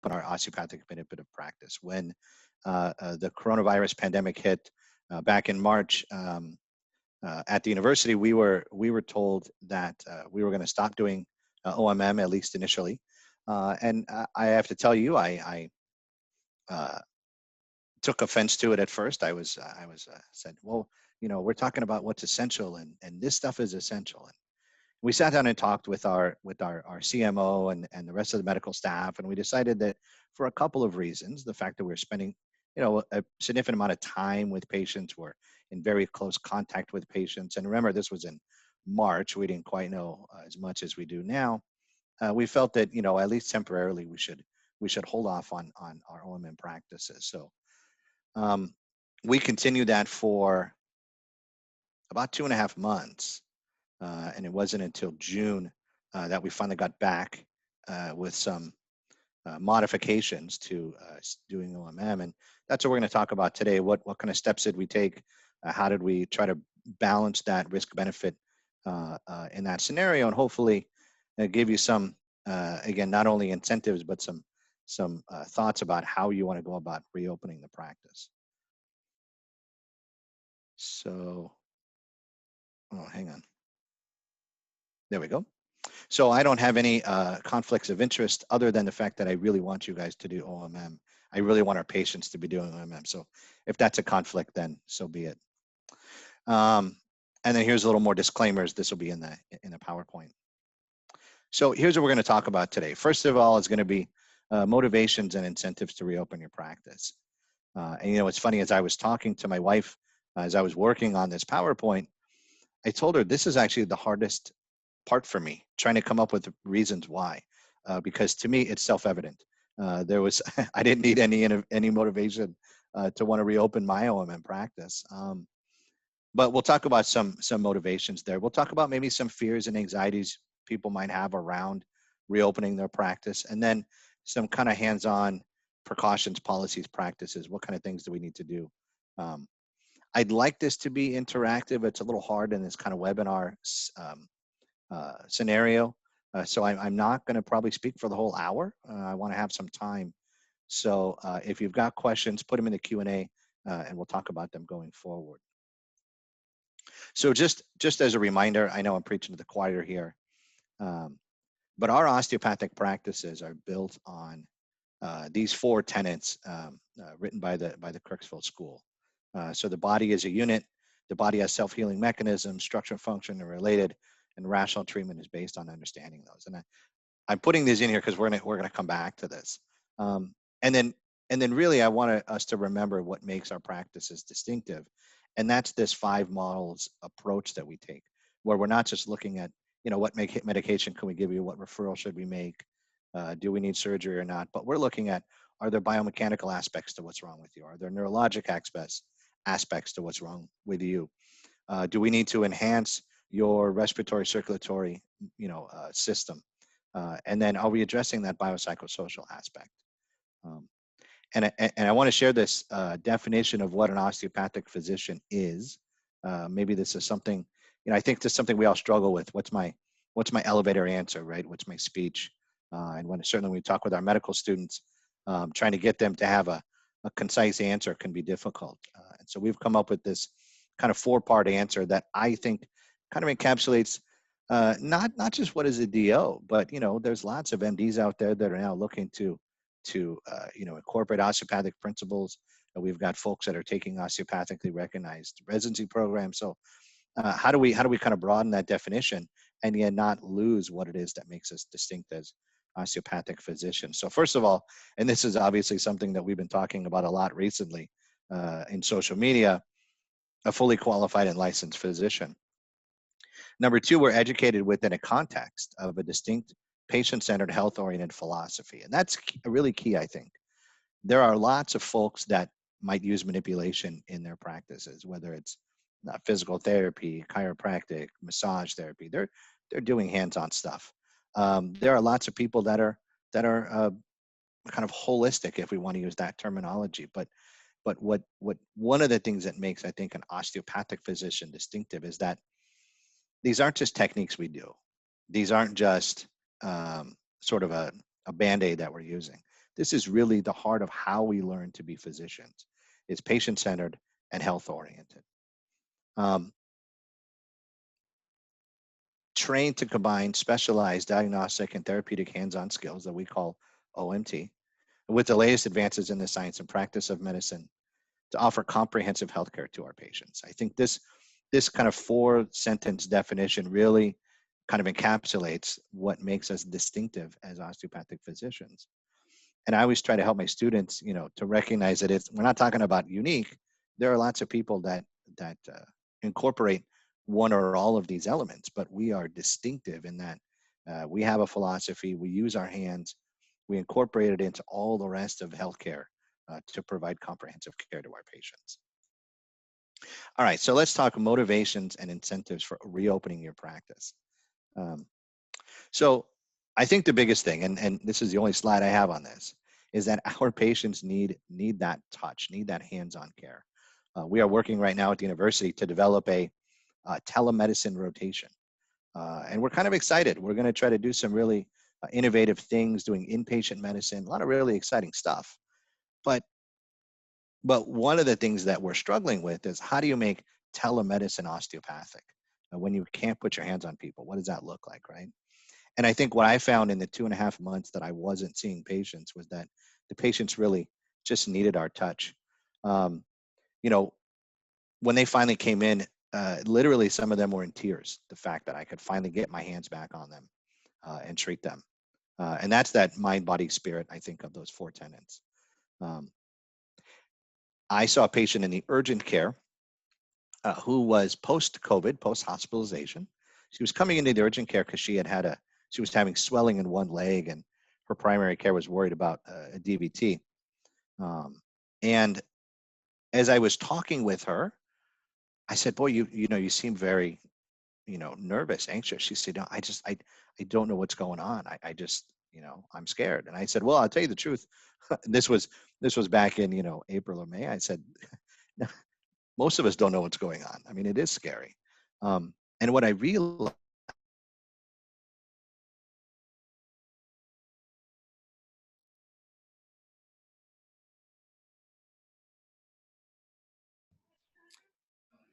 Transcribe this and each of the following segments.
on our osteopathic manipulative practice. When the coronavirus pandemic hit back in March, at the university, we were told that we were going to stop doing OMM, at least initially. And I have to tell you, I took offense to it at first. I was said, well, you know, we're talking about what's essential, and this stuff is essential. And we sat down and talked with our CMO and the rest of the medical staff, and we decided that for a couple of reasons, the fact that we're spending, you know, a significant amount of time with patients, we're in very close contact with patients, and remember, this was in March. We didn't quite know as much as we do now. We felt that, you know, at least temporarily, we should hold off on our OMM practices. So we continued that for about 2.5 months. And it wasn't until June that we finally got back with some modifications to doing OMM. And that's what we're going to talk about today. What kind of steps did we take? How did we try to balance that risk benefit in that scenario? And hopefully give you some, again, not only incentives, but some thoughts about how you want to go about reopening the practice. So, oh, hang on. There we go. So I don't have any conflicts of interest other than the fact that I really want you guys to do OMM. I really want our patients to be doing OMM. So if that's a conflict, then so be it. And then here's a little more disclaimers. This will be in the PowerPoint. So here's what we're going to talk about today. First of all, it's going to be motivations and incentives to reopen your practice. And you know, it's funny, as I was talking to my wife, as I was working on this PowerPoint, I told her this is actually the hardest part for me, trying to come up with reasons why, because to me it's self-evident. There was I didn't need any motivation to want to reopen my OMM practice, but we'll talk about some motivations there. We'll talk about maybe some fears and anxieties people might have around reopening their practice, and then some kind of hands-on precautions, policies, practices. What kind of things do we need to do? I'd like this to be interactive. It's a little hard in this kind of webinar scenario. So I'm not going to probably speak for the whole hour. I want to have some time. So if you've got questions, put them in the Q&A and we'll talk about them going forward. So just as a reminder, I know I'm preaching to the choir here, but our osteopathic practices are built on these 4 tenets written by the Kirksville School. So the body is a unit. The body has self-healing mechanisms, structure, function, and related, and rational treatment is based on understanding those. And I'm putting these in here because we're gonna come back to this. And then really I want us to remember what makes our practices distinctive, and that's this 5 models approach that we take, where we're not just looking at, you know, what medication can we give you, what referral should we make, do we need surgery or not, but we're looking at, are there biomechanical aspects to what's wrong with you? Are there neurologic aspects to what's wrong with you? Do we need to enhance your respiratory circulatory, you know, system? And then are we addressing that biopsychosocial aspect? And I want to share this definition of what an osteopathic physician is. Maybe this is something, you know, I think this is something we all struggle with. What's my elevator answer, right? What's my speech? And certainly when we talk with our medical students, trying to get them to have a concise answer can be difficult. And so we've come up with this kind of 4-part answer that I think kind of encapsulates not just what is a DO, but, you know, there's lots of MDs out there that are now looking to you know, incorporate osteopathic principles. We've got folks that are taking osteopathically recognized residency programs. So how do we kind of broaden that definition and yet not lose what it is that makes us distinct as osteopathic physicians? So first of all, and this is obviously something that we've been talking about a lot recently in social media, a fully qualified and licensed physician. Number 2, we're educated within a context of a distinct patient-centered, health-oriented philosophy. And that's really key, I think. There are lots of folks that might use manipulation in their practices, whether it's physical therapy, chiropractic, massage therapy. They're doing hands-on stuff. There are lots of people that are kind of holistic, if we want to use that terminology. But what one of the things that makes, I think, an osteopathic physician distinctive is that these aren't just techniques we do. These aren't just sort of a Band-Aid that we're using. this is really the heart of how we learn to be physicians. It's patient-centered and health-oriented. Trained to combine specialized diagnostic and therapeutic hands-on skills that we call OMT with the latest advances in the science and practice of medicine to offer comprehensive healthcare to our patients. I think this kind of 4-sentence definition really kind of encapsulates what makes us distinctive as osteopathic physicians. And I always try to help my students, to recognize that we're not talking about unique. There are lots of people that incorporate one or all of these elements, but we are distinctive in that we have a philosophy. We use our hands. We incorporate it into all the rest of healthcare to provide comprehensive care to our patients. All right, so let's talk motivations and incentives for reopening your practice. So I think the biggest thing, and this is the only slide I have on this, is that our patients need that touch, need that hands-on care. We are working right now at the university to develop a telemedicine rotation. And we're kind of excited. We're going to try to do some really innovative things, doing inpatient medicine, a lot of really exciting stuff. But one of the things that we're struggling with is how do you make telemedicine osteopathic? When you can't put your hands on people, what does that look like, right? And I think what I found in the 2.5 months that I wasn't seeing patients was that the patients really just needed our touch. When they finally came in, literally some of them were in tears, the fact that I could finally get my hands back on them and treat them. And that's that mind, body, spirit, I think, of those 4 tenets. I saw a patient in the urgent care who was post-COVID, post-hospitalization. She was coming into the urgent care because she was having swelling in one leg, and her primary care was worried about a DVT. And as I was talking with her, I said, "Boy, you seem very, nervous, anxious." She said, "No, I don't know what's going on. I just, I'm scared." And I said, "Well, I'll tell you the truth. This was back in, April or May." I said, "Most of us don't know what's going on. I mean, it is scary." And what I realized.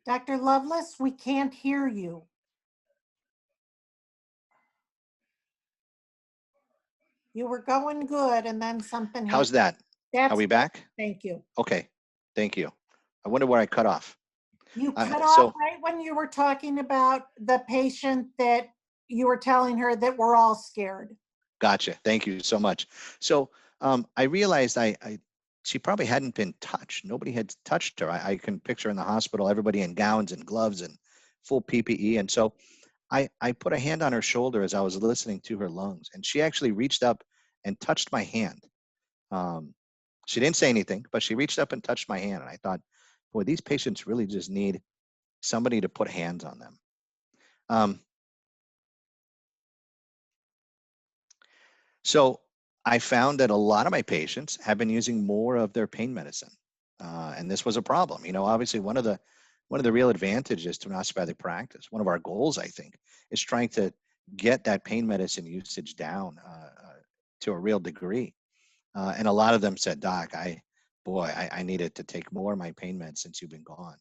Dr. Lovelace, we can't hear you. You were going good, and then something happened. How's that? Are we back? Thank you. Okay, thank you. I wonder where I cut off. You cut off right when you were talking about the patient that you were telling her that we're all scared. Gotcha. Thank you so much. So I realized she probably hadn't been touched. Nobody had touched her. I can picture in the hospital, everybody in gowns and gloves and full PPE. And so I put a hand on her shoulder as I was listening to her lungs, and she actually reached up and touched my hand. She didn't say anything, but she reached up and touched my hand. And I thought, boy, these patients really just need somebody to put hands on them. So I found that a lot of my patients have been using more of their pain medicine. And this was a problem. Obviously one of the real advantages to an osteopathic practice, one of our goals, I think, is trying to get that pain medicine usage down to a real degree. And a lot of them said, "Doc, I needed to take more of my pain meds since you've been gone."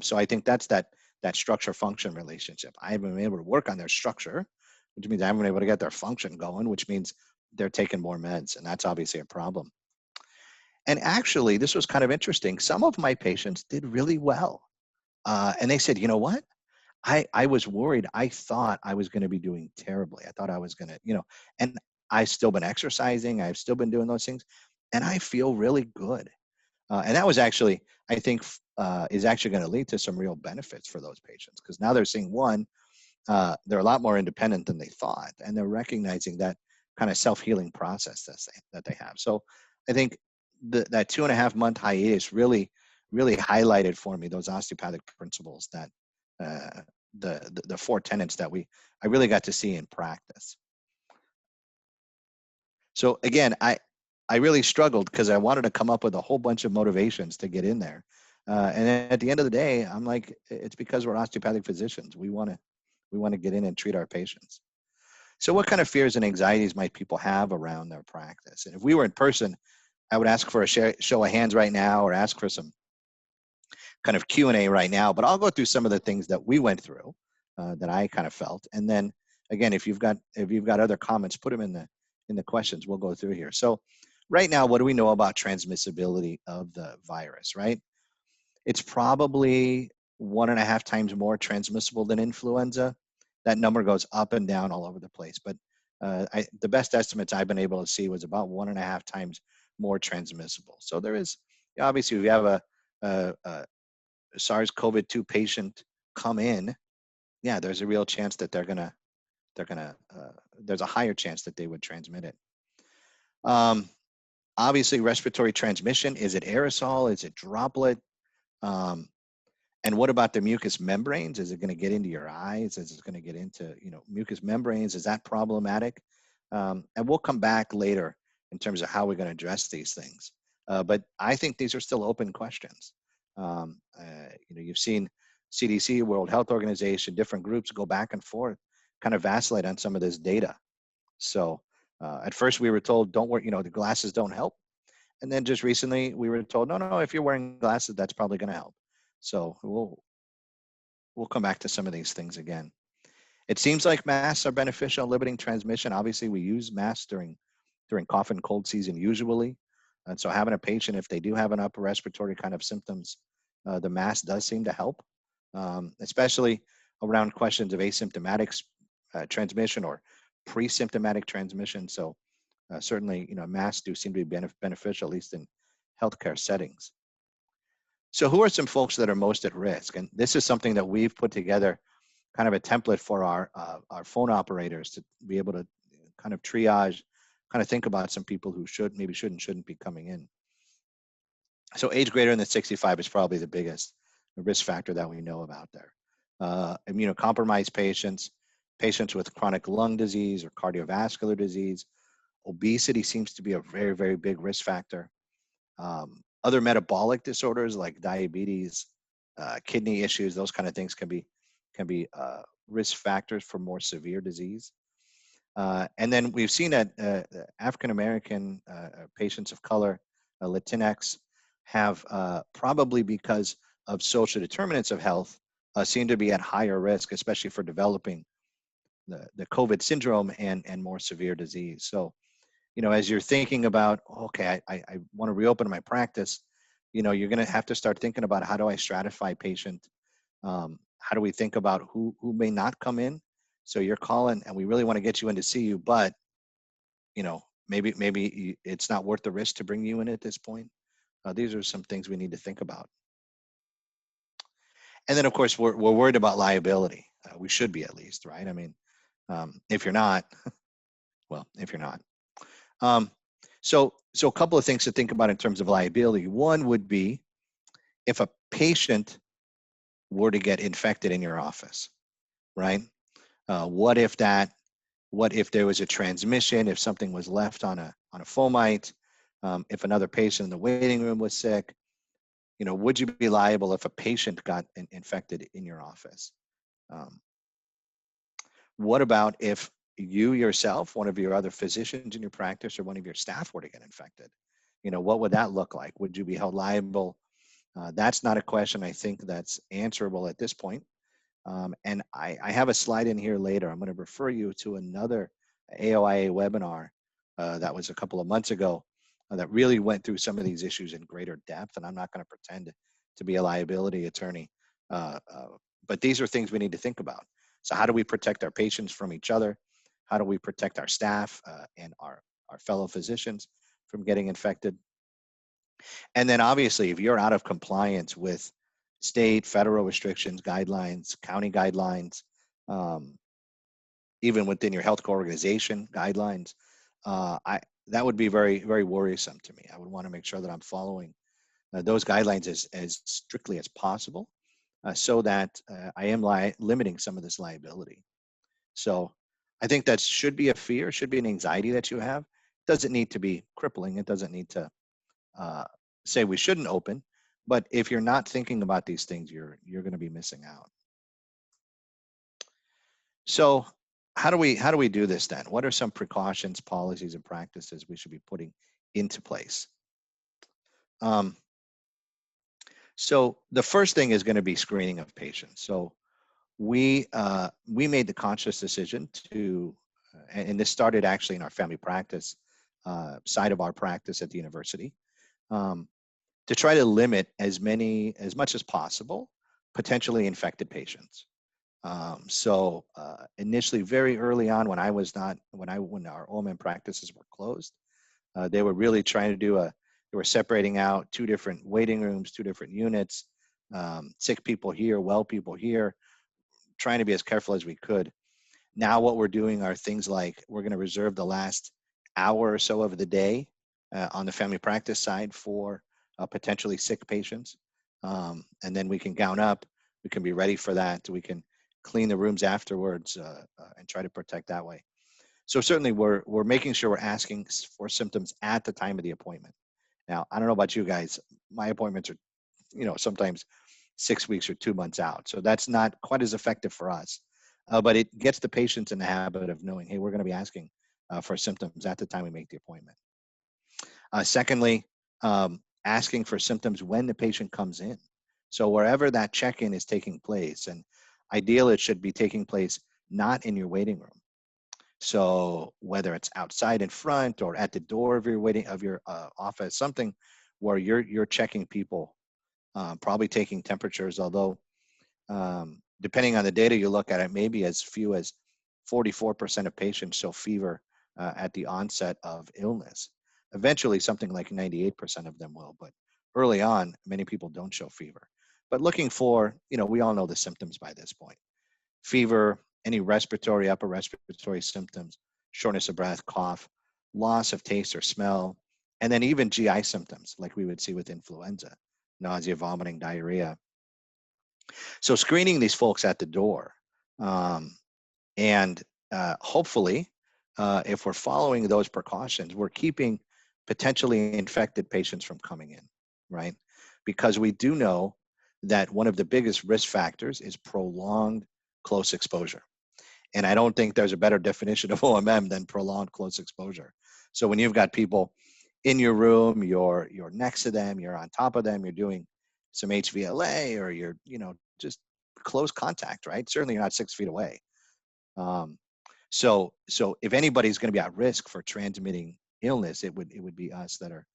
So I think that's that structure function relationship. I haven't been able to work on their structure, which means I haven't been able to get their function going, which means they're taking more meds, and that's obviously a problem. And actually, this was kind of interesting. Some of my patients did really well. And they said, "You know what? I was worried. I thought I was going to be doing terribly. I thought I was going to, and I've still been exercising. I've still been doing those things. And I feel really good." And that was actually, I think, is actually going to lead to some real benefits for those patients, because now they're seeing, one, they're a lot more independent than they thought, and they're recognizing that kind of self-healing process that they have. So I think that 2.5 month hiatus really highlighted for me those osteopathic principles that the 4 tenets that I really got to see in practice. So again, I really struggled because I wanted to come up with a whole bunch of motivations to get in there. And at the end of the day, I'm like, it's because we're osteopathic physicians. We want to get in and treat our patients. So what kind of fears and anxieties might people have around their practice? And if we were in person, I would ask for a show of hands right now, or ask for some kind of Q&A right now, but I'll go through some of the things that we went through that I kind of felt. And then again, if you've got other comments, put them in the questions. We'll go through here. So right now, what do we know about transmissibility of the virus, right? It's probably 1.5 times more transmissible than influenza. That number goes up and down all over the place, but the best estimates I've been able to see was about 1.5 times more transmissible. So there is, obviously, if you have a SARS-CoV-2 patient come in, yeah, there's a real chance that there's a higher chance that they would transmit it. Obviously, respiratory transmission, is it aerosol? Is it droplet? And what about the mucous membranes? Is it going to get into your eyes? Is it going to get into, mucous membranes? Is that problematic? And we'll come back later in terms of how we're going to address these things. But I think these are still open questions. You've seen CDC, World Health Organization, different groups go back and forth, kind of vacillate on some of this data. So at first we were told, don't worry, the glasses don't help. And then just recently we were told, no, if you're wearing glasses, that's probably going to help. So we'll come back to some of these things again. It seems like masks are beneficial in limiting transmission. Obviously, we use masks during cough and cold season usually. And so having a patient, if they do have an upper respiratory kind of symptoms, the mask does seem to help, especially around questions of asymptomatic transmission or pre-symptomatic transmission. So certainly, masks do seem to be beneficial, at least in healthcare settings. So who are some folks that are most at risk? And this is something that we've put together, kind of a template for our phone operators to be able to kind of triage, kind of think about some people who shouldn't be coming in. So age greater than 65 is probably the biggest risk factor that we know about there. Immunocompromised patients, patients with chronic lung disease or cardiovascular disease. Obesity seems to be a very, very big risk factor. Other metabolic disorders like diabetes, kidney issues, those kind of things can be risk factors for more severe disease. And then we've seen that African American patients of color, Latinx, have probably because of social determinants of health, seem to be at higher risk, especially for developing the COVID syndrome and more severe disease. So, as you're thinking about, okay, I want to reopen my practice, you're going to have to start thinking about, how do I stratify patient? How do we think about who may not come in? So you're calling and we really want to get you in to see you, but, maybe it's not worth the risk to bring you in at this point. These are some things we need to think about. And then, of course, we're worried about liability. We should be, at least, right? I mean, if you're not, well, if you're not. So a couple of things to think about in terms of liability. One would be if a patient were to get infected in your office, right? What if there was a transmission, if something was left on a fomite, if another patient in the waiting room was sick, would you be liable if a patient got infected in your office? What about if you yourself, one of your other physicians in your practice, or one of your staff were to get infected? What would that look like? Would you be held liable? That's not a question I think that's answerable at this point. And I have a slide in here later. I'm going to refer you to another AOIA webinar that was a couple of months ago that really went through some of these issues in greater depth. And I'm not going to pretend to be a liability attorney, but these are things we need to think about. So how do we protect our patients from each other? How do we protect our staff and our fellow physicians from getting infected? And then obviously, if you're out of compliance with state, federal restrictions, guidelines, county guidelines, even within your healthcare organization guidelines, that would be very, very worrisome to me. I would want to make sure that I'm following those guidelines as strictly as possible, so that I am limiting some of this liability. So I think that should be a fear, should be an anxiety that you have. It doesn't need to be crippling. It doesn't need to say we shouldn't open. But if you're not thinking about these things, you're going to be missing out. So how do we do this then? What are some precautions, policies, and practices we should be putting into place? So the first thing is going to be screening of patients. So we made the conscious decision to, and this started actually in our family practice side of our practice at the university, to try to limit as much as possible potentially infected patients. So initially, very early on, when our OMM practices were closed, they were really trying to they were separating out 2 different waiting rooms, 2 different units, sick people here, well people here, trying to be as careful as we could. Now what we're doing are things like we're going to reserve the last hour or so of the day on the family practice side for potentially sick patients. And then we can gown up, we can be ready for that, we can clean the rooms afterwards and try to protect that way. So certainly we're making sure we're asking for symptoms at the time of the appointment. Now, I don't know about you guys, my appointments are, sometimes 6 weeks or 2 months out. So that's not quite as effective for us. But it gets the patients in the habit of knowing, hey, we're going to be asking for symptoms at the time we make the appointment. Secondly, asking for symptoms when the patient comes in. So wherever that check-in is taking place, and ideally it should be taking place not in your waiting room. So whether it's outside in front or at the door of your office, something where you're checking people, probably taking temperatures, although depending on the data you look at, it may be as few as 44% of patients show fever at the onset of illness. Eventually, something like 98% of them will, but early on, many people don't show fever. But looking for, we all know the symptoms by this point. Fever, any upper respiratory symptoms, shortness of breath, cough, loss of taste or smell, and then even GI symptoms like we would see with influenza, nausea, vomiting, diarrhea. So screening these folks at the door, and hopefully, if we're following those precautions, we're keeping potentially infected patients from coming in, right? Because we do know that one of the biggest risk factors is prolonged close exposure. And I don't think there's a better definition of OMM than prolonged close exposure. So when you've got people in your room, you're next to them, you're on top of them, you're doing some HVLA, or you're, just close contact, right? Certainly you're not 6 feet away. So if anybody's going to be at risk for transmitting illness, it would be us that are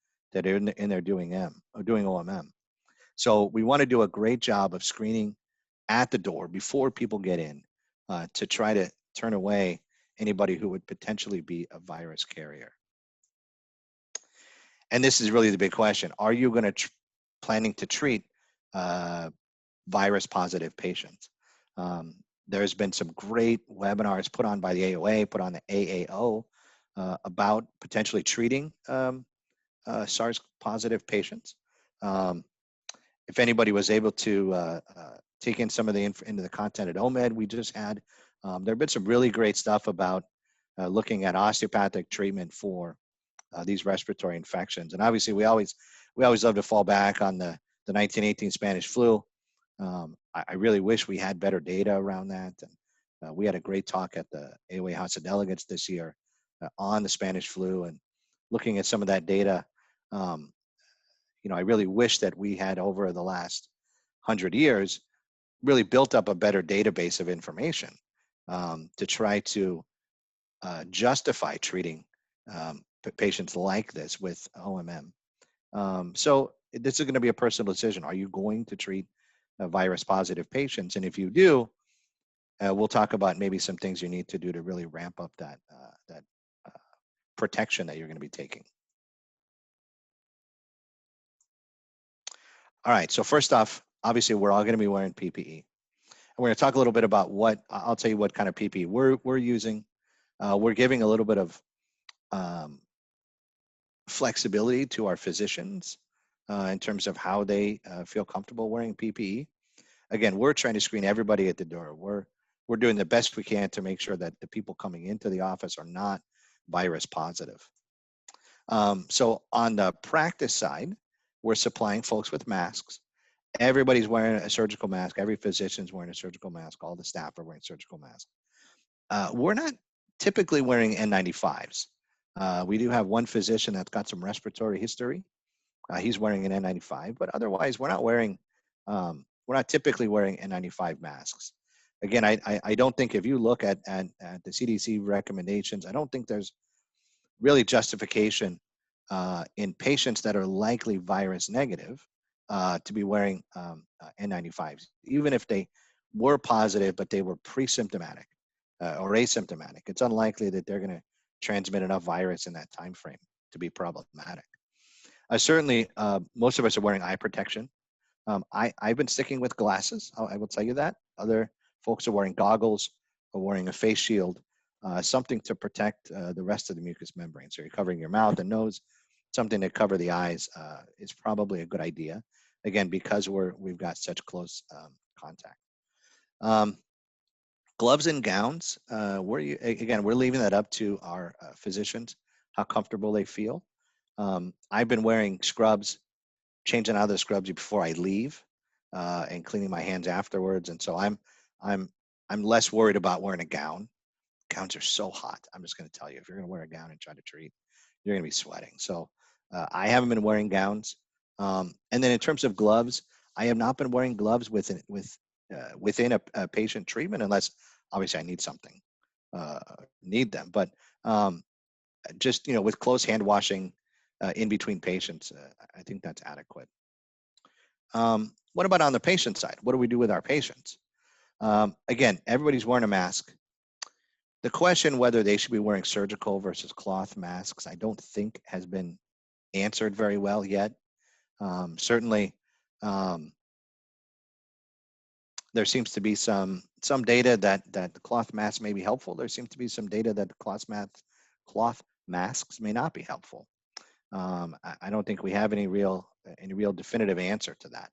in there doing OMM. So we want to do a great job of screening at the door before people get in, to try to turn away anybody who would potentially be a virus carrier. And this is really the big question: are you going to planning to treat virus positive patients? There's been some great webinars put on by the AOA, put on the AAO, about potentially treating SARS positive patients. If anybody was able to take in some of into the content at OMED we just had, there have been some really great stuff about looking at osteopathic treatment for these respiratory infections. And obviously we always love to fall back on the 1918 Spanish flu. I really wish we had better data around that. And we had a great talk at the AOA House of Delegates this year on the Spanish flu, and looking at some of that data. I really wish that we had, over the last 100 years, really built up a better database of information to try to justify treating patients like this with OMM. So this is going to be a personal decision. Are you going to treat virus positive patients? And if you do, we'll talk about maybe some things you need to do to really ramp up that protection that you're going to be taking. All right, so first off, obviously we're all going to be wearing PPE. And we're going to talk a little bit about I'll tell you what kind of PPE we're using. We're giving a little bit of flexibility to our physicians in terms of how they feel comfortable wearing PPE. Again, we're trying to screen everybody at the door. We're doing the best we can to make sure that the people coming into the office are not virus positive. So on the practice side, we're supplying folks with masks. Everybody's wearing a surgical mask. Every physician's wearing a surgical mask. All the staff are wearing surgical masks. we're not typically wearing N95s. We do have one physician that's got some respiratory history. He's wearing an N95, but otherwise we're not typically wearing N95 masks. Again, I don't think if you look at the CDC recommendations, I don't think there's really justification in patients that are likely virus negative to be wearing N95s, even if they were positive, but they were pre-symptomatic or asymptomatic. It's unlikely that they're going to transmit enough virus in that time frame to be problematic. Certainly, most of us are wearing eye protection. I've been sticking with glasses. I will tell you that. Other folks are wearing goggles or wearing a face shield, something to protect the rest of the mucous membrane. So you're covering your mouth and nose. Something to cover the eyes is probably a good idea. Again, because we've got such close contact. Gloves and gowns. We're leaving that up to our physicians, how comfortable they feel. I've been wearing scrubs, changing out of the scrubs before I leave, and cleaning my hands afterwards. And so I'm less worried about wearing a gown. Gowns are so hot. I'm just going to tell you, if you're going to wear a gown and try to treat, you're going to be sweating. So I haven't been wearing gowns. And then in terms of gloves, I have not been wearing gloves within a patient treatment, unless obviously I need something, need them. But just with close hand washing in between patients, I think that's adequate. What about on the patient side? What do we do with our patients? Again, everybody's wearing a mask. The question whether they should be wearing surgical versus cloth masks, I don't think has been answered very well yet. Certainly, there seems to be some data that the cloth mask may be helpful. There seems to be some data that the cloth masks may not be helpful. I don't think we have any real definitive answer to that.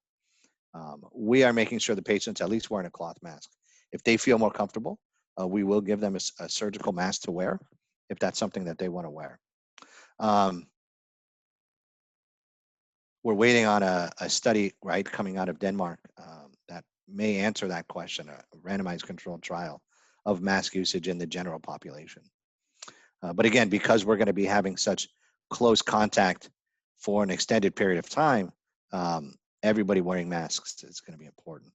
We are making sure the patient's at least wearing a cloth mask. If they feel more comfortable, we will give them a surgical mask to wear if that's something that they want to wear. We're waiting on a study, right, coming out of Denmark that may answer that question, a randomized controlled trial of mask usage in the general population. But again, because we're going to be having such close contact for an extended period of time, everybody wearing masks is going to be important.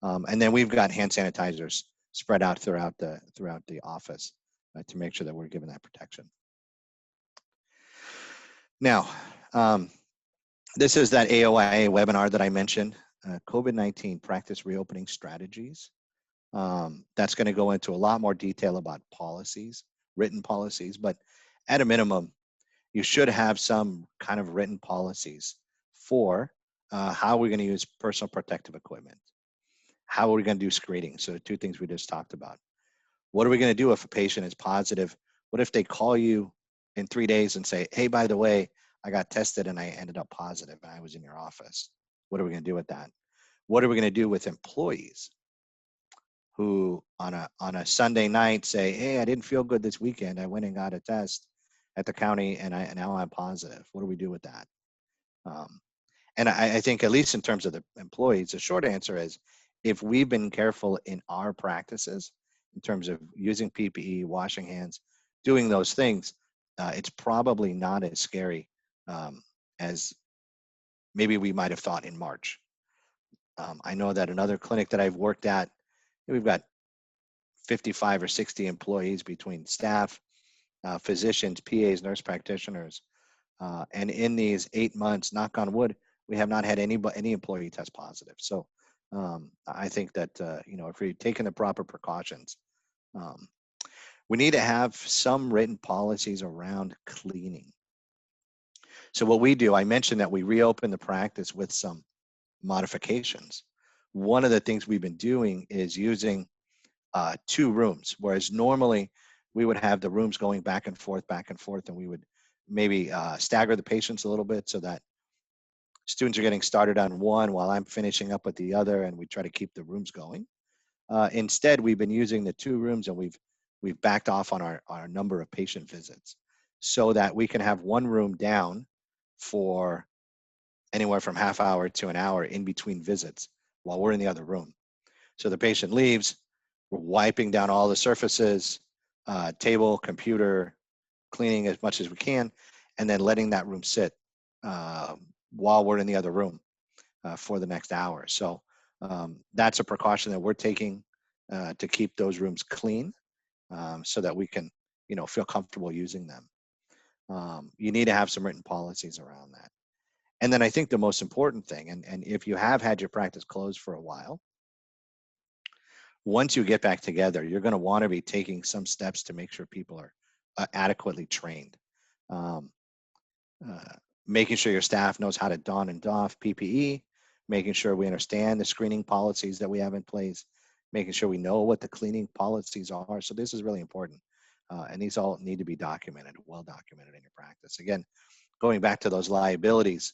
And then we've got hand sanitizers spread out throughout the office to make sure that we're giving that protection. Now, this is that AOIA webinar that I mentioned, COVID-19 Practice Reopening Strategies. That's going to go into a lot more detail about policies, written policies, but at a minimum, you should have some kind of written policies for how we're going to use personal protective equipment. How are we going to do screening? So the two things we just talked about. What are we going to do if a patient is positive? What if they call you in 3 days and say, hey, by the way, I got tested and I ended up positive and I was in your office? What are we going to do with that? What are we going to do with employees who on a Sunday night say, hey, I didn't feel good this weekend. I went and got a test at the county and now I'm positive. What do we do with that? And I think, at least in terms of the employees, the short answer is, if we've been careful in our practices in terms of using PPE, washing hands, doing those things, it's probably not as scary as maybe we might have thought in March. I know that another clinic that I've worked at, we've got 55 or 60 employees between staff, physicians, PAs, nurse practitioners. And in these 8 months, knock on wood, we have not had any employee test positive. So I think that, if we're taking the proper precautions, we need to have some written policies around cleaning. So what we do, I mentioned that we reopen the practice with some modifications. One of the things we've been doing is using 2 rooms, whereas normally we would have the rooms going back and forth, and we would maybe stagger the patients a little bit so that students are getting started on one while I'm finishing up with the other, and we try to keep the rooms going. Instead, we've been using the 2 rooms, and we've backed off on our number of patient visits so that we can have one room down for anywhere from half hour to an hour in between visits while we're in the other room. So the patient leaves, we're wiping down all the surfaces, table, computer, cleaning as much as we can, and then letting that room sit while we're in the other room for the next hour. So that's a precaution that we're taking to keep those rooms clean so that we can, feel comfortable using them. You need to have some written policies around that. And then I think the most important thing, and if you have had your practice closed for a while, once you get back together, you're going to want to be taking some steps to make sure people are adequately trained. Um, Making sure your staff knows how to don and doff PPE, making sure we understand the screening policies that we have in place, making sure we know what the cleaning policies are. So this is really important. And these all need to be documented, well documented in your practice. Again, going back to those liabilities,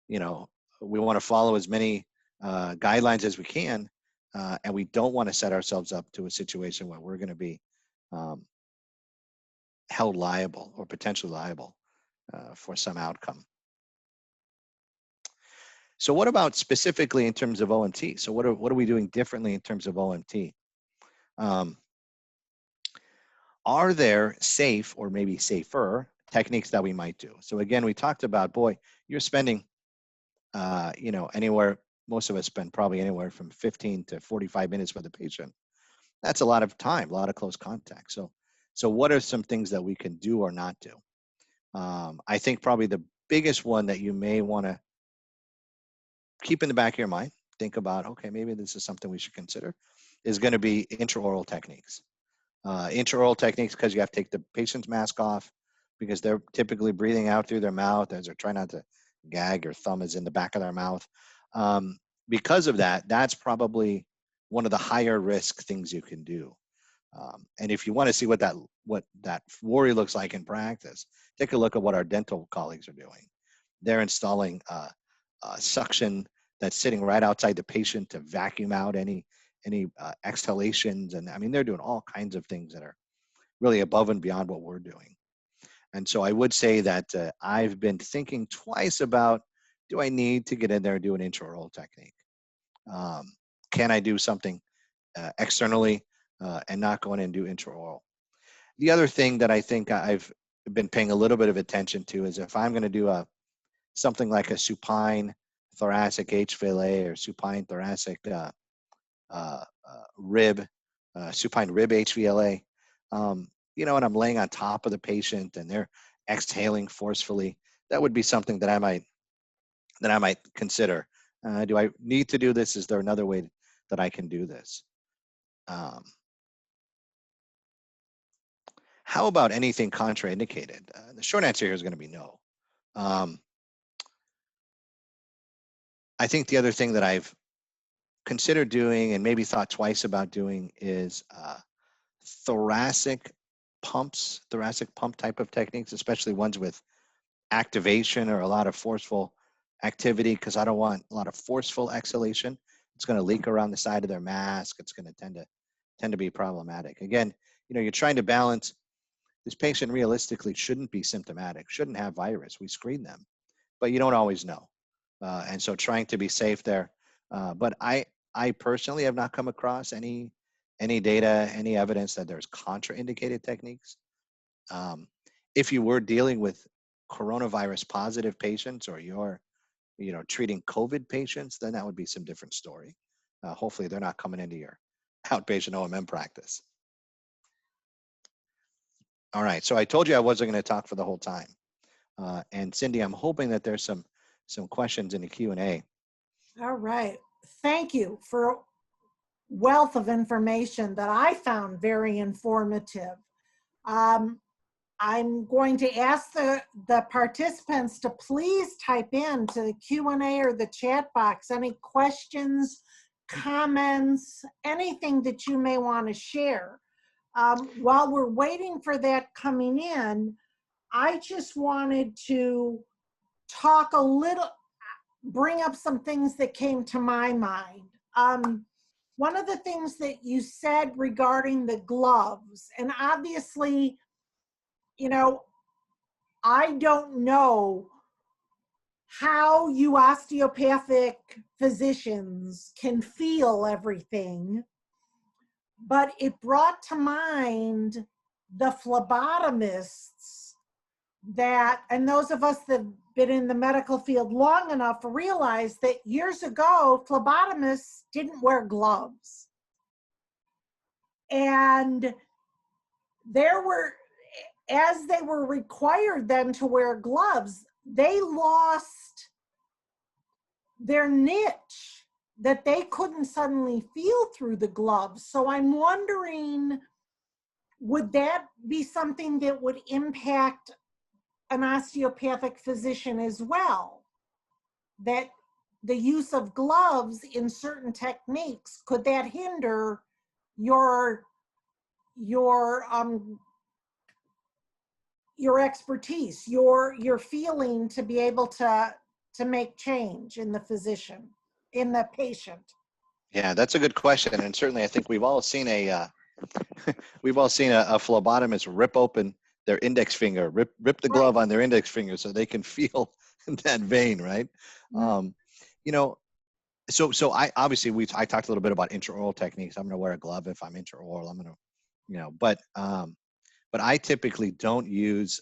we want to follow as many guidelines as we can, and we don't want to set ourselves up to a situation where we're going to be held liable or potentially liable for some outcome. So what about specifically in terms of OMT? So what are we doing differently in terms of OMT? Are there safe or maybe safer techniques that we might do? So again, we talked about, boy, you're spending, anywhere, most of us spend probably anywhere from 15 to 45 minutes with a patient. That's a lot of time, a lot of close contact. So what are some things that we can do or not do? I think probably the biggest one that you may want to keep in the back of your mind, think about, okay, maybe this is something we should consider, is going to be intraoral techniques. Intraoral techniques, because you have to take the patient's mask off because they're typically breathing out through their mouth as they're trying not to gag. Your thumb is in the back of their mouth. Because of that, that's probably one of the higher risk things you can do. And if you want to see what that worry looks like in practice, take a look at what our dental colleagues are doing. They're installing suction that's sitting right outside the patient to vacuum out any exhalations, and I mean they're doing all kinds of things that are really above and beyond what we're doing. And so I would say that I've been thinking twice about, do I need to get in there and do an intraoral technique? Can I do something externally and not go in and do intraoral? The other thing that I think I've been paying a little bit of attention to is if I'm going to do something like a supine thoracic HVLA or supine thoracic rib, supine rib HVLA, and I'm laying on top of the patient and they're exhaling forcefully, that would be something that I might consider. Do I need to do this? Is there another way that I can do this? How about anything contraindicated? The short answer here is going to be no. I think the other thing that I've considered doing and maybe thought twice about doing is thoracic pump type of techniques, especially ones with activation or a lot of forceful activity, because I don't want a lot of forceful exhalation. It's going to leak around the side of their mask. It's going to tend to be problematic. Again, you're trying to balance. This patient realistically shouldn't be symptomatic, shouldn't have virus. We screen them, but you don't always know. And so trying to be safe there. But I personally have not come across any data, any evidence that there's contraindicated techniques. If you were dealing with coronavirus positive patients or you're treating COVID patients, then that would be some different story. Hopefully they're not coming into your outpatient OMM practice. All right, so I told you I wasn't going to talk for the whole time. And Cindy, I'm hoping that there's some questions in the Q&A. All right, thank you for wealth of information that I found very informative. I'm going to ask the participants to please type in to the Q&A or the chat box any questions, comments, anything that you may want to share. While we're waiting for that coming in, I just wanted to talk a little, bring up some things that came to my mind. One of the things that you said regarding the gloves, and obviously, I don't know how you osteopathic physicians can feel everything, but it brought to mind the phlebotomists that, and those of us that have been in the medical field long enough realize that years ago, phlebotomists didn't wear gloves. And there were, as they were required then to wear gloves, they lost their niche that they couldn't suddenly feel through the gloves. So I'm wondering, would that be something that would impact an osteopathic physician as well? That the use of gloves in certain techniques, could that hinder your expertise, your feeling to be able to make change in the physician, in the patient? Yeah, that's a good question, and certainly I think we've all seen a we've all seen a phlebotomist rip open their index finger, rip the glove Right. on their index finger so they can feel that vein, right? Mhm. You know, so I obviously I talked a little bit about intraoral techniques. I'm going to wear a glove if I'm intraoral. I'm going to, but I typically don't use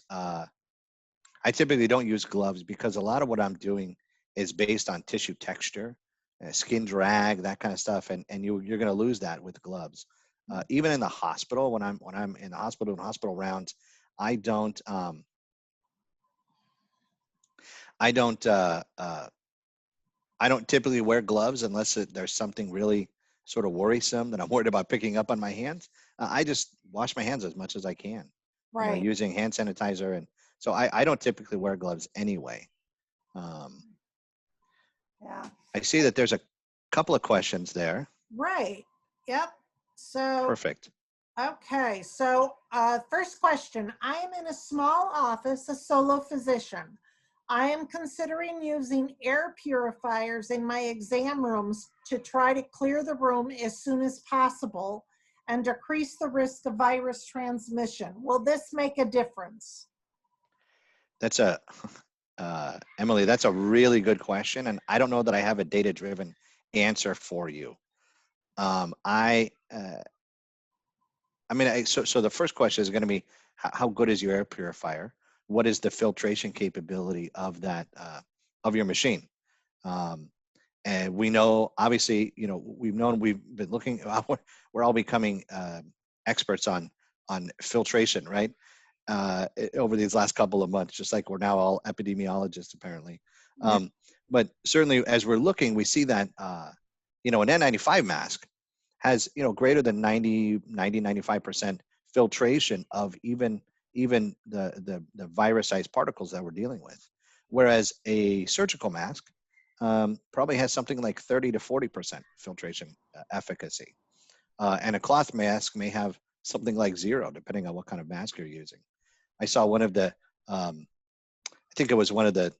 gloves because a lot of what I'm doing is based on tissue texture, skin drag, that kind of stuff, and you're going to lose that with gloves. Even in the hospital, when I'm in the hospital and hospital rounds, I don't I don't I don't typically wear gloves unless there's something really sort of worrisome that I'm worried about picking up on my hands. I just wash my hands as much as I can, Right. using hand sanitizer, and so I don't typically wear gloves anyway. Um, Yeah. I see that there's a couple of questions there. Right. Yep. So, Perfect. okay. So, first question. I am in a small office, a solo physician. I am considering using air purifiers in my exam rooms to try to clear the room as soon as possible and decrease the risk of virus transmission. Will this make a difference? That's a Emily. That's a really good question, and I don't know that I have a data-driven answer for you. So the first question is going to be how good is your air purifier? What is the filtration capability of that of your machine? Um, and we know, obviously, we've been looking. We're all becoming experts on filtration, right? Over these last couple of months, just like we're now all epidemiologists, apparently. But certainly, as we're looking, we see that an N95 mask has greater than 95% filtration of even the virus-sized particles that we're dealing with, whereas a surgical mask probably has something like 30 to 40% filtration efficacy, and a cloth mask may have something like 0, depending on what kind of mask you're using. I saw one of the I think it was one of the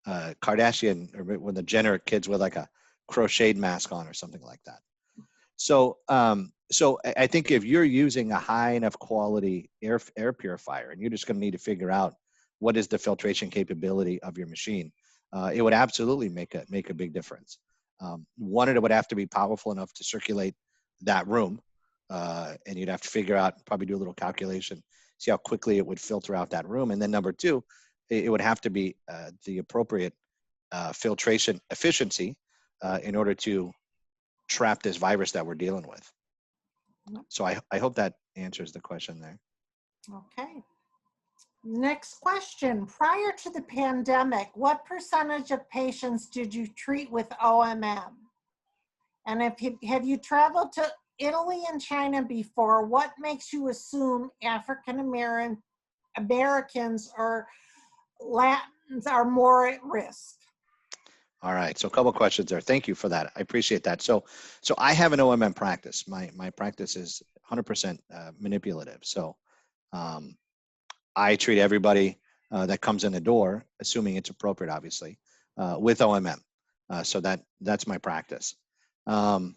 Kardashian, or one of the Jenner kids with like a crocheted mask on or something like that. So, I think if you're using a high enough quality air purifier, and you're just going to need to figure out what is the filtration capability of your machine, it would absolutely make a big difference. One, it would have to be powerful enough to circulate that room, and you'd have to figure out, probably do a little calculation, see how quickly it would filter out that room. And then number two, it would have to be the appropriate filtration efficiency in order to trap this virus that we're dealing with. So I hope that answers the question there. Okay. Next question. Prior to the pandemic, what percentage of patients did you treat with OMM? And have you traveled to Italy and China before? What makes you assume African Americans or Latins are more at risk? All right, so a couple of questions there. Thank you for that. I appreciate that. So I have an OMM practice. My practice is 100% manipulative. So I treat everybody that comes in the door, assuming it's appropriate, obviously, with OMM. So that's my practice. In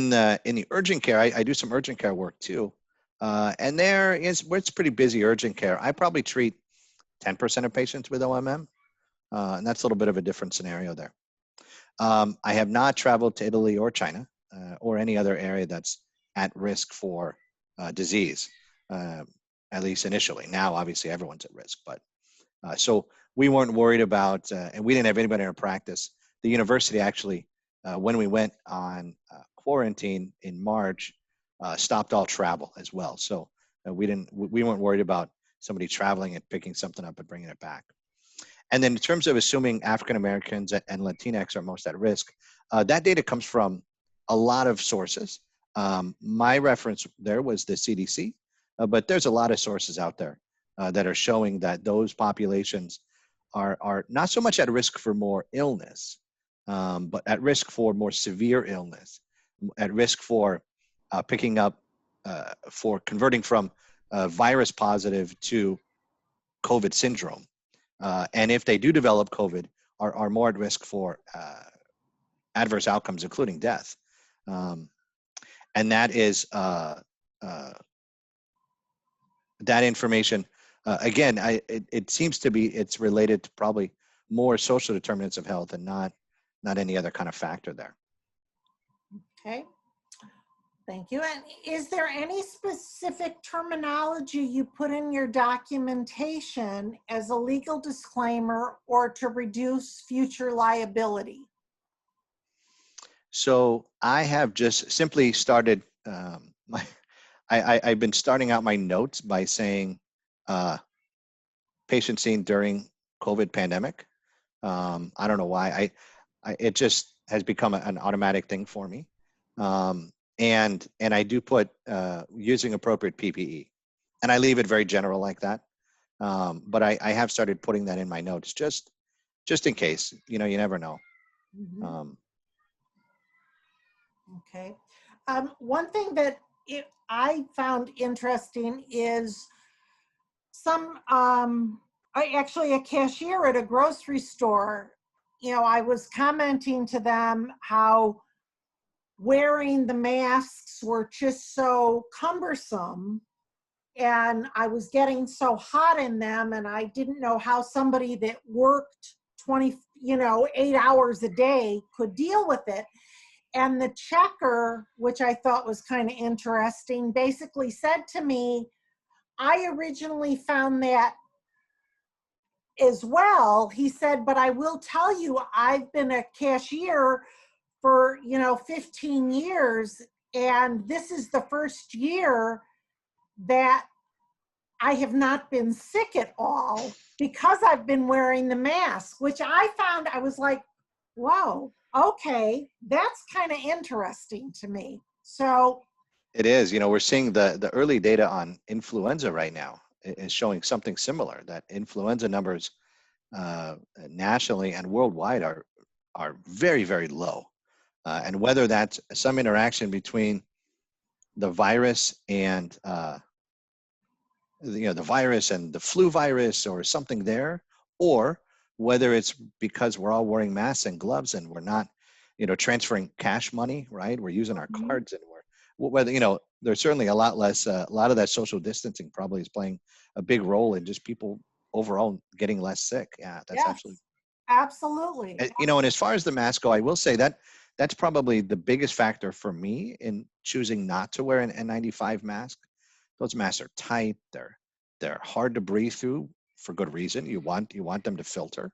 the urgent care, I do some urgent care work too, and where it's pretty busy urgent care. I probably treat 10% of patients with OMM, and that's a little bit of a different scenario there. I have not traveled to Italy or China or any other area that's at risk for disease, at least initially. Now, obviously, everyone's at risk. But so we weren't worried about, and we didn't have anybody in our practice. The university actually, when we went on quarantine in March, stopped all travel as well. So we weren't worried about somebody traveling and picking something up and bringing it back. And then in terms of assuming African Americans and Latinx are most at risk, that data comes from a lot of sources. My reference there was the CDC, but there's a lot of sources out there that are showing that those populations are not so much at risk for more illness, but at risk for more severe illness, at risk for picking up, for converting from virus positive to COVID syndrome. And if they do develop COVID, are more at risk for adverse outcomes, including death. And that is that information. Again, it seems to be it's related to probably more social determinants of health and not any other kind of factor there. Okay. Thank you. And is there any specific terminology you put in your documentation as a legal disclaimer or to reduce future liability? So I have just simply started I've been starting out my notes by saying patient seen during COVID pandemic. I don't know why. It just has become an automatic thing for me. And I do put using appropriate PPE, and I leave it very general like that. But I have started putting that in my notes just in case. You know, you never know. Mm-hmm. Okay. One thing that I found interesting is a cashier at a grocery store, you know, I was commenting to them how wearing the masks were just so cumbersome, and I was getting so hot in them, and I didn't know how somebody that worked 8 hours a day could deal with it. And the checker, which I thought was kind of interesting, basically said to me, I originally found that as well. He said, but I will tell you, I've been a cashier for 15 years, and this is the first year that I have not been sick at all because I've been wearing the mask, which I found, I was like, whoa, okay, that's kind of interesting to me. So it is. You know, we're seeing the early data on influenza right now is showing something similar, that influenza numbers nationally and worldwide are very, very low. And whether that's some interaction between the virus and the virus and the flu virus or something there, or whether it's because we're all wearing masks and gloves and we're not, transferring cash money, right? We're using our cards, and there's certainly a lot less, a lot of that social distancing probably is playing a big role in just people overall getting less sick. Yeah, that's yes, absolutely. And as far as the mask go, I will say that that's probably the biggest factor for me in choosing not to wear an N95 mask. Those masks are tight. They're hard to breathe through for good reason. You want them to filter.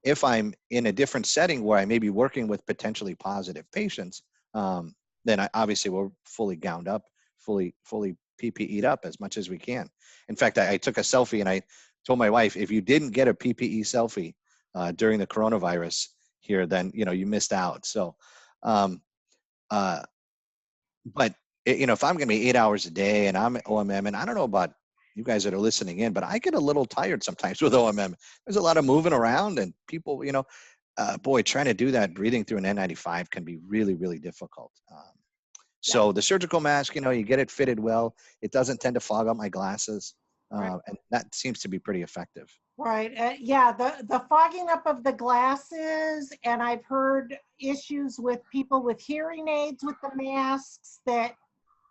If I'm in a different setting where I may be working with potentially positive patients, then obviously we're fully gowned up, fully PPE'd up as much as we can. In fact, I took a selfie and I told my wife, if you didn't get a PPE selfie during the coronavirus here, then you missed out. So, but if I'm going to be 8 hours a day and I'm at OMM, and I don't know about you guys that are listening in, but I get a little tired sometimes with OMM. There's a lot of moving around, and people, trying to do that breathing through an N95 can be really, really difficult. So the surgical mask, you get it fitted well. It doesn't tend to fog up my glasses, and that seems to be pretty effective. Right. The fogging up of the glasses, and I've heard issues with people with hearing aids with the masks that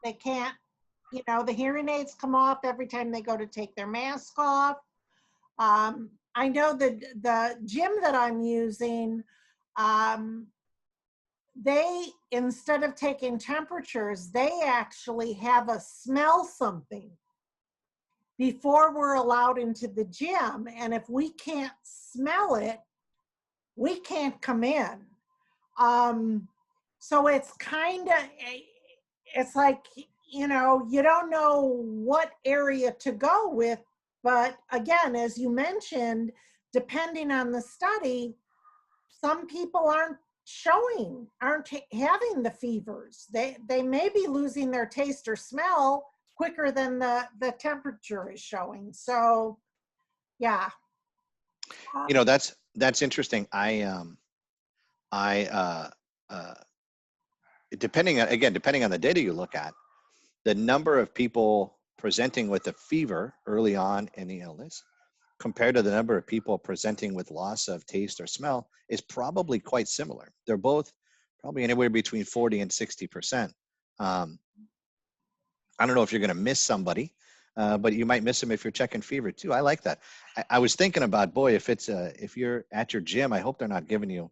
they can't, the hearing aids come off every time they go to take their mask off. I know that the gym that I'm using, they, instead of taking temperatures, they actually have us smell something before we're allowed into the gym. And if we can't smell it, we can't come in. So it's kind of, it's like, you know, you don't know what area to go with. But again, as you mentioned, depending on the study, some people aren't having the fevers. They may be losing their taste or smell quicker than the temperature is showing. So yeah. You know, that's interesting. I uh, depending on the data you look at, the number of people presenting with a fever early on in the illness compared to the number of people presenting with loss of taste or smell is probably quite similar. They're both probably anywhere between 40 and 60%. I don't know if you're going to miss somebody, but you might miss them if you're checking fever too. I like that. I was thinking about, boy, if you're at your gym, I hope they're not giving you,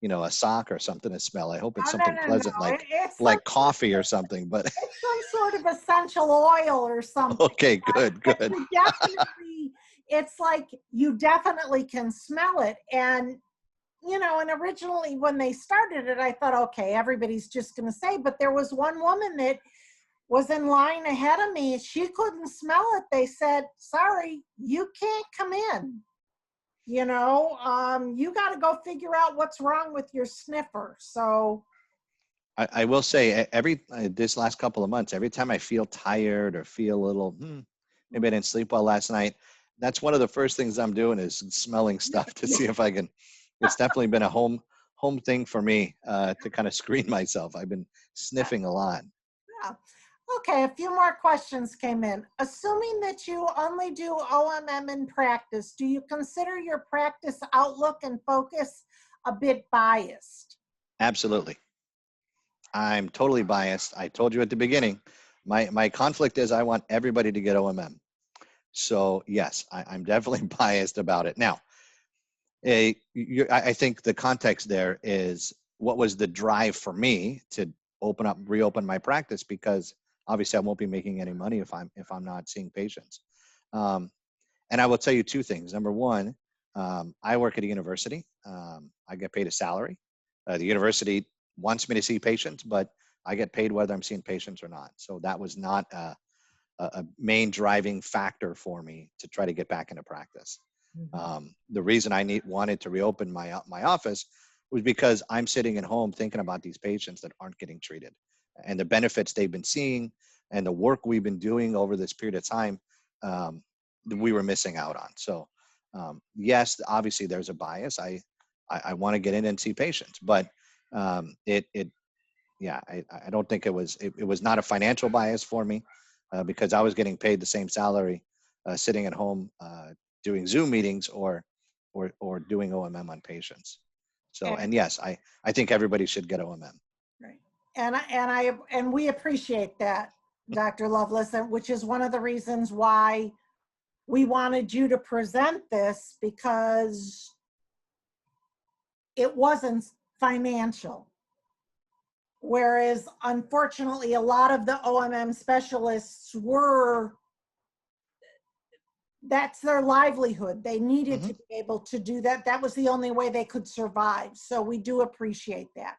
you know, a sock or something to smell. I hope it's Oh, no, something no, no. pleasant It's like coffee or something. But it's some sort of essential oil or something. okay, good, But good. you definitely, it's like you definitely can smell it. And, you know, and originally when they started it, I thought, okay, everybody's just going to say, but there was one woman that was in line ahead of me. She couldn't smell it. They said, sorry, you can't come in. You know, you got to go figure out what's wrong with your sniffer. So, I will say this last couple of months, every time I feel tired or feel a little, maybe I didn't sleep well last night, that's one of the first things I'm doing is smelling stuff to see if I can. It's definitely been a home thing for me to kind of screen myself. I've been sniffing a lot. yeah. Okay, a few more questions came in. Assuming that you only do OMM in practice, do you consider your practice outlook and focus a bit biased? Absolutely. I'm totally biased. I told you at the beginning, my conflict is I want everybody to get OMM. So yes, I'm definitely biased about it. Now, I think the context there is what was the drive for me to reopen my practice, because obviously I won't be making any money if I'm not seeing patients. Um, and I will tell you two things. Number one, I work at a university. I get paid a salary. The university wants me to see patients, but I get paid whether I'm seeing patients or not. So that was not a main driving factor for me to try to get back into practice. The reason I wanted to reopen my office was because I'm sitting at home thinking about these patients that aren't getting treated, and the benefits they've been seeing, and the work we've been doing over this period of time, we were missing out on. So yes, obviously there's a bias. I want to get in and see patients, but yeah, I don't think it was not a financial bias for me, because I was getting paid the same salary sitting at home doing Zoom meetings or doing OMM on patients. So, And, and yes, I think everybody should get OMM. right. And we appreciate that, Dr. Lovelace, which is one of the reasons why we wanted you to present this, because it wasn't financial. Whereas, unfortunately, a lot of the OMM specialists that's their livelihood. They needed to be able to do that. That was the only way they could survive. So we do appreciate that.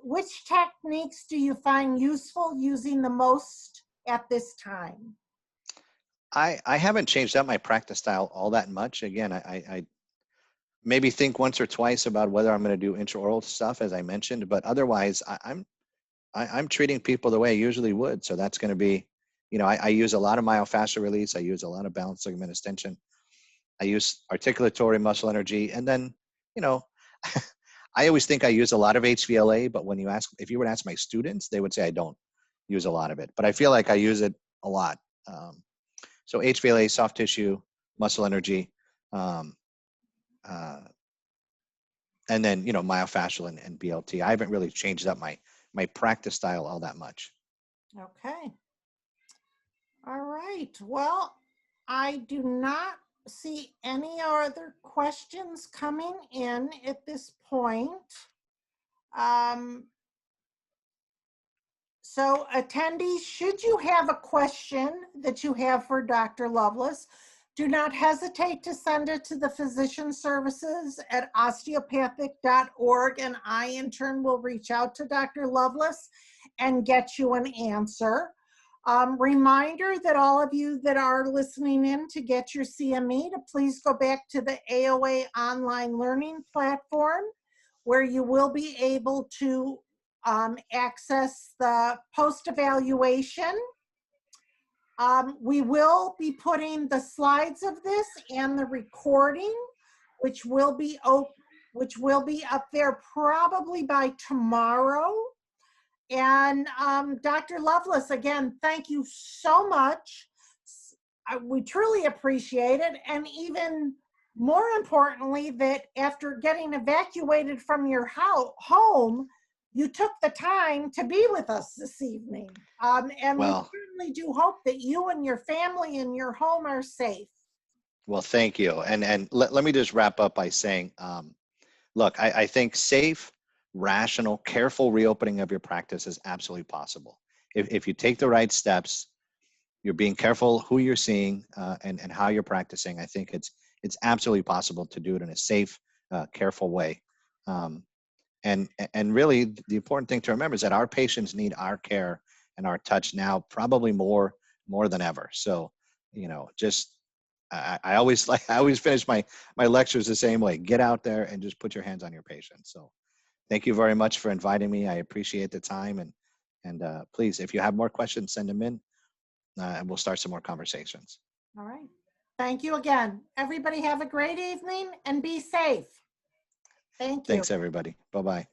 Which techniques do you find useful using the most at this time? I haven't changed up my practice style all that much. Again, I maybe think once or twice about whether I'm going to do intraoral stuff, as I mentioned, but otherwise I'm treating people the way I usually would. So that's going to be, you know, I use a lot of myofascial release. I use a lot of balanced ligament extension. I use articulatory muscle energy. And then, you know, I always think I use a lot of HVLA, but if you were to ask my students, they would say I don't use a lot of it, but I feel like I use it a lot. So HVLA, soft tissue, muscle energy, um, uh, and then, you know, myofascial and BLT. I haven't really changed up my practice style all that much. Okay. All right. Well, I do not see any other questions coming in at this point. So attendees, should you have a question that you have for Dr. Lovelace, do not hesitate to send it to the physician services at osteopathic.org, and I in turn will reach out to Dr. Lovelace and get you an answer. Reminder that all of you that are listening in to get your CME to please go back to the AOA online learning platform, where you will be able to access the post-evaluation. We will be putting the slides of this and the recording, which will be up there probably by tomorrow. And Dr. Lovelace, again, thank you so much. We truly appreciate it. And even more importantly, that after getting evacuated from your home, you took the time to be with us this evening. And Well, we certainly do hope that you and your family and your home are safe. well, thank you. And let me just wrap up by saying, look, I think safe, rational, careful reopening of your practice is absolutely possible. If you take the right steps, you're being careful who you're seeing and how you're practicing, I think it's absolutely possible to do it in a safe, careful way. And really, the important thing to remember is that our patients need our care and our touch now, probably more than ever. So, just I always finish my lectures the same way. Get out there and just put your hands on your patients. So, thank you very much for inviting me. I appreciate the time, and please, if you have more questions, send them in, and we'll start some more conversations. All right. Thank you again. Everybody have a great evening and be safe. Thank you. Thanks, everybody. Bye-bye.